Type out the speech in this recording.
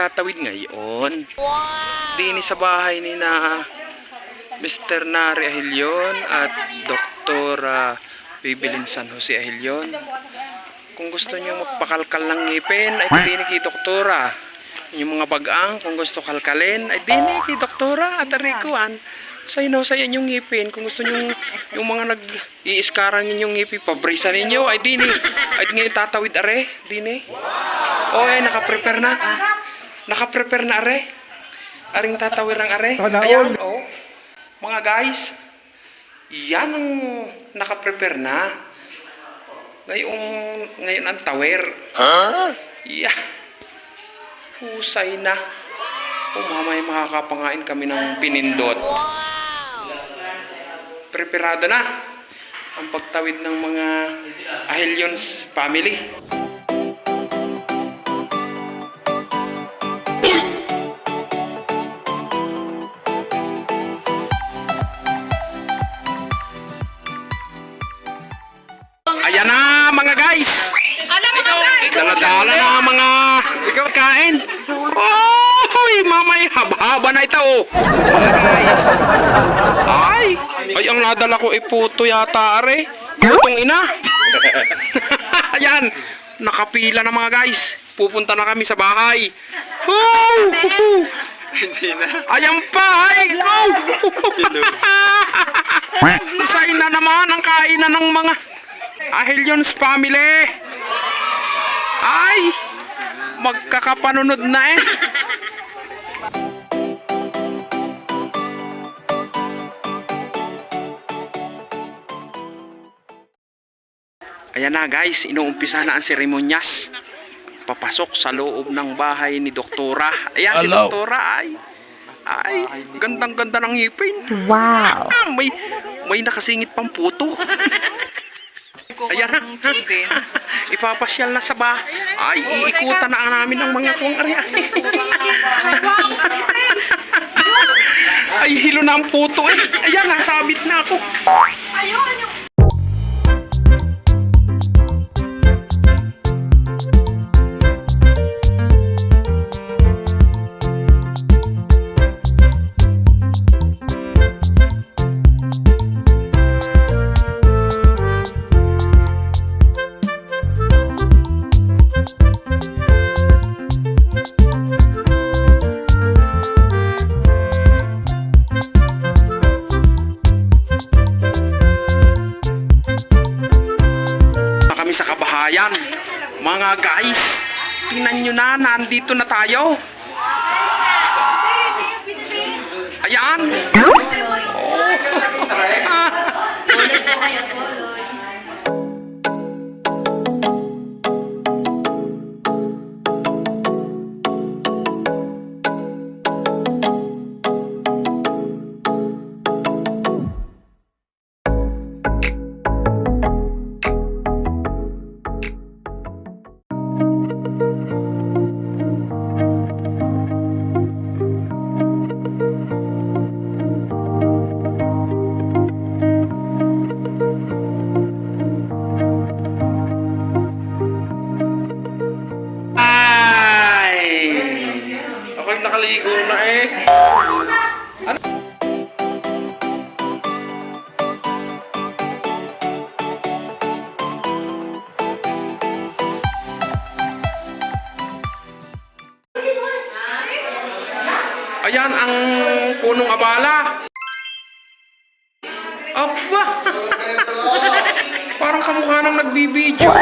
magtatawid ngayon. Dini sa bahay ni na Mr. Nari Ahilyon at Dr. Bibilin San Jose Ahilyon. Kung gusto niyo magpakalkal ng ngipin, ay dini kay Doktora. Yung mga bagang, kung gusto kalkalin, ay dini kay Doktora at arikuan. Sa yung ngipin. Kung gusto niyo yung mga nag-iiskaran ninyong ngipin, pabrisa ninyo, ay dini. Ay dini tatawid are, dini. O ay nakaprepare na. Nakaprepare na are. Aring tatawid ng are. Ayan, oh. Mga guys, yan ang nakaprepare na. Ngayon ang tawer. Huh? Yeah. Husay na. Mamaya makakapangain kami ng pinindot. Preparado na ang pagtawid ng mga Ahilyon's family. Ayan na mga guys. Dala-dala na mga kain. Oy, mamay haba-haba na ito. Mga guys. Ay, ang nadala ko ay puto yata are. Putong ina. Ayan, nakapila na mga guys. Pupunta na kami sa bahay. Hindi na. Ayan pa, ay, go. Usain na naman ang kainan ng mga Ahilyon's family. Ay, magkakapanunod na eh. Ayan na guys, inuumpisa na ang seremonyas. Papasok sa loob ng bahay ni Doktora. Ayan, hello. Si Doktora ay gandang-ganda ng ngipin. Wow. May nakasingit pang puto. Ayan na. Ipapasyal na sa bahay. Ay, iikutan na namin ang mga kuwang ari. Ay, hilo na ang puto eh. Ayan, nasabit na ako. Ayan, mga guys, tingnan nyo na, nandito na tayo. Ayan. Nakaligo na eh. Ano? Ayan ang punong abala. Aba! Parang kamukha nang nagbibideo.